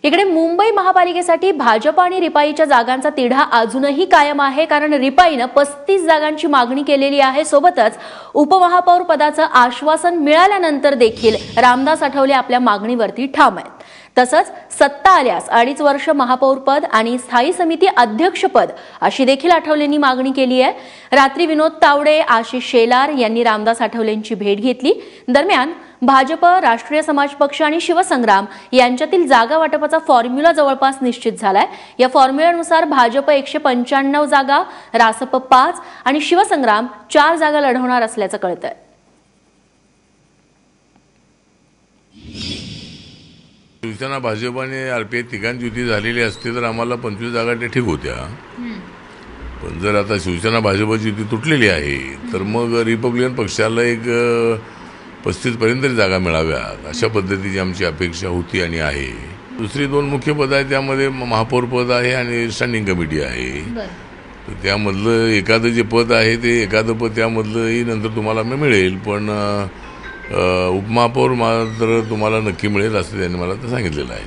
इकडे मुंबई महापालिकेसाठी भाजप आणि रिपाईच्या जागांचा तिढा अजूनही कायम आहे, कारण रिपाईने 35 जागांची मागणी केलेली आहे। सोबतच उपमहापौर पदाचं आश्वासन मिळाल्यानंतर देखील रामदास आठवले आपल्या मागणीवरती ठाम आहेत। तसंच सत्ता आल्यास 2.5 वर्ष महापौर पद आणि स्थायी समिती अध्यक्षपद अशी देखील आठवलेंनी मागणी केली आहे। रात्री विनोद तावडे, आशिष शेलार यांनी रामदास आठवलेंची भेट घेतली। दरम्यान भाजप, राष्ट्रीय समाज पक्ष आणि शिवसंग्राम यांच्यातील जागा वाटपाचा फॉर्म्युला जवळपास निश्चित झालाय। या फॉर्म्युल्यानुसार भाजप 195 जागा, रासप 5 आणि शिवसंग्राम 4 जागा लढवणार असल्याचं कळतंय। शिवसेना, भाजप आणि आरपीआय तिघांची युती झालेली असती तर आम्हाला 25 जागा ठीक होत्या। पण जर आता शिवसेना भाजपची युती तुटलेली आहे तर मग रिपब्लिकन पक्षाला एक 35 पर्यंत जागा मिळाव्यात अशा पद्धतीची आमची अपेक्षा होती आणि आहे। दुसरी 2 मुख्य पद आहेत, त्यामध्ये महापौर पद आहे आणि स्टँडिंग कमिटी आहे। तर त्यामधलं एखादं जे पद आहे ते एखादं पद त्यामधलंही नंतर तुम्हाला मिळेल, पण उपमहापौर मात्र तुम्हाला नक्की मिळेल असं त्यांनी मला सांगितलेलं आहे।